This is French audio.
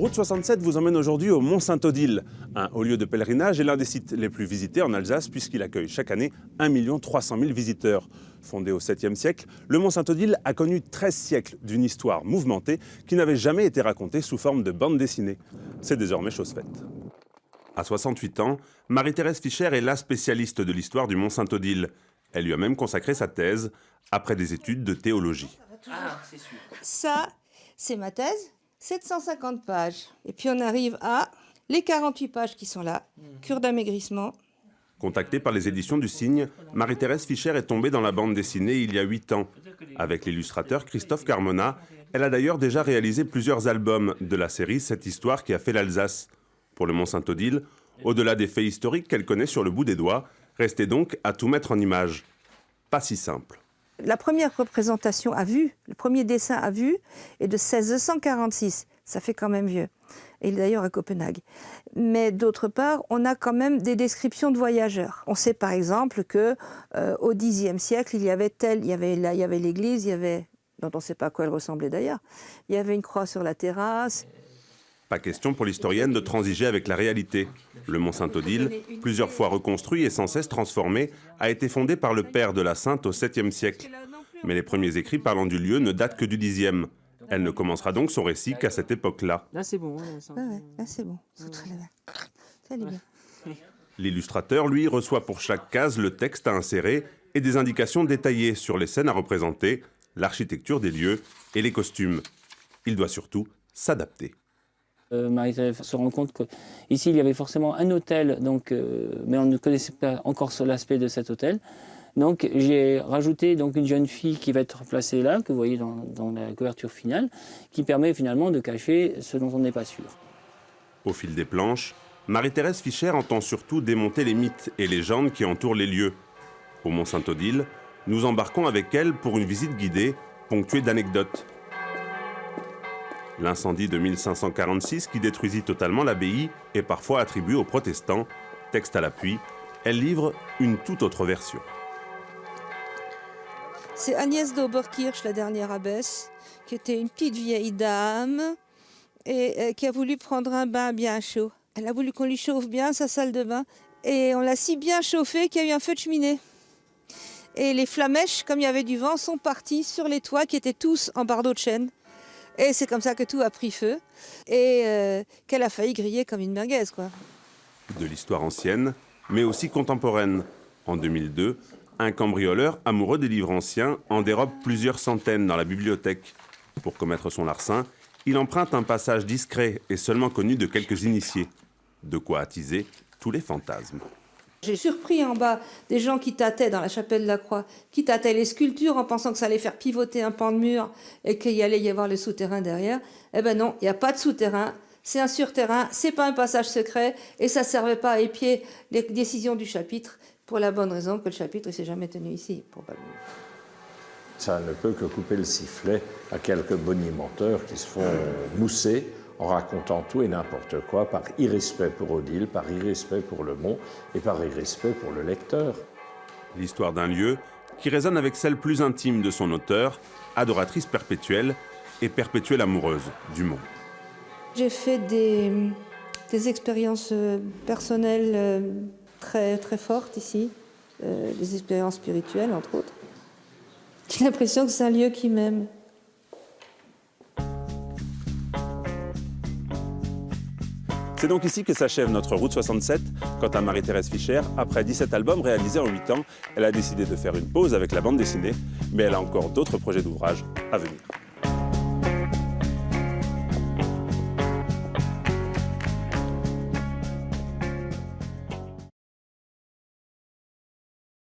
Route 67 vous emmène aujourd'hui au Mont-Saint-Odile, un haut lieu de pèlerinage et l'un des sites les plus visités en Alsace puisqu'il accueille chaque année 1 300 000 visiteurs. Fondé au 7e siècle, le Mont-Saint-Odile a connu 13 siècles d'une histoire mouvementée qui n'avait jamais été racontée sous forme de bande dessinée. C'est désormais chose faite. À 68 ans, Marie-Thérèse Fischer est la spécialiste de l'histoire du Mont-Saint-Odile. Elle lui a même consacré sa thèse après des études de théologie. Ah, c'est sûr. Ça, c'est ma thèse, 750 pages. Et puis on arrive à les 48 pages qui sont là, cure d'amaigrissement. Contactée par les éditions du Cygne, Marie-Thérèse Fischer est tombée dans la bande dessinée il y a 8 ans. Avec l'illustrateur Christophe Carmona, elle a d'ailleurs déjà réalisé plusieurs albums de la série Cette histoire qui a fait l'Alsace. Pour le Mont-Saint-Odile, au-delà des faits historiques qu'elle connaît sur le bout des doigts, restait donc à tout mettre en images. Pas si simple. La première représentation à vue, le premier dessin à vue est de 1646. Ça fait quand même vieux. Et d'ailleurs à Copenhague. Mais d'autre part, on a quand même des descriptions de voyageurs. On sait par exemple que au Xe siècle, il y avait l'église, dont on ne sait pas à quoi elle ressemblait d'ailleurs. Il y avait une croix sur la terrasse. Pas question pour l'historienne de transiger avec la réalité. Le Mont-Saint-Odile, plusieurs fois reconstruit et sans cesse transformé, a été fondé par le père de la Sainte au 7e siècle. Mais les premiers écrits parlant du lieu ne datent que du Xe. Elle ne commencera donc son récit qu'à cette époque-là. Là, c'est bon. Là, c'est bon. Ça allait bien. L'illustrateur, lui, reçoit pour chaque case le texte à insérer et des indications détaillées sur les scènes à représenter, l'architecture des lieux et les costumes. Il doit surtout s'adapter. Marie-Thérèse se rend compte qu'ici, il y avait forcément un hôtel, mais on ne connaissait pas encore l'aspect de cet hôtel. Donc j'ai rajouté une jeune fille qui va être placée là, que vous voyez dans la couverture finale, qui permet finalement de cacher ce dont on n'est pas sûr. Au fil des planches, Marie-Thérèse Fischer entend surtout démonter les mythes et légendes qui entourent les lieux. Au Mont-Saint-Odile, nous embarquons avec elle pour une visite guidée, ponctuée d'anecdotes. L'incendie de 1546 qui détruisit totalement l'abbaye est parfois attribué aux protestants. Texte à l'appui, elle livre une toute autre version. C'est Agnès d'Oberkirch, la dernière abbesse, qui était une petite vieille dame et qui a voulu prendre un bain bien chaud. Elle a voulu qu'on lui chauffe bien sa salle de bain et on l'a si bien chauffée qu'il y a eu un feu de cheminée. Et les flamèches, comme il y avait du vent, sont parties sur les toits qui étaient tous en bardeaux de chêne. Et c'est comme ça que tout a pris feu et qu'elle a failli griller comme une merguez, quoi. De l'histoire ancienne, mais aussi contemporaine. En 2002, un cambrioleur amoureux des livres anciens en dérobe plusieurs centaines dans la bibliothèque. Pour commettre son larcin, il emprunte un passage discret et seulement connu de quelques initiés. De quoi attiser tous les fantasmes. J'ai surpris en bas des gens qui tâtaient dans la chapelle de la Croix, qui tâtaient les sculptures en pensant que ça allait faire pivoter un pan de mur et qu'il y allait y avoir le souterrain derrière. Eh ben non, il n'y a pas de souterrain, c'est un surterrain, c'est pas un passage secret et ça ne servait pas à épier les décisions du chapitre pour la bonne raison que le chapitre ne s'est jamais tenu ici, probablement. Ça ne peut que couper le sifflet à quelques bonimenteurs qui se font mousser en racontant tout et n'importe quoi, par irrespect pour Odile, par irrespect pour le Mont et par irrespect pour le lecteur. L'histoire d'un lieu qui résonne avec celle plus intime de son auteur, adoratrice perpétuelle et perpétuelle amoureuse du Mont. J'ai fait des expériences personnelles très, très fortes ici, des expériences spirituelles entre autres. J'ai l'impression que c'est un lieu qui m'aime. C'est donc ici que s'achève notre Route 67. Quant à Marie-Thérèse Fischer, après 17 albums réalisés en 8 ans, elle a décidé de faire une pause avec la bande dessinée, mais elle a encore d'autres projets d'ouvrages à venir.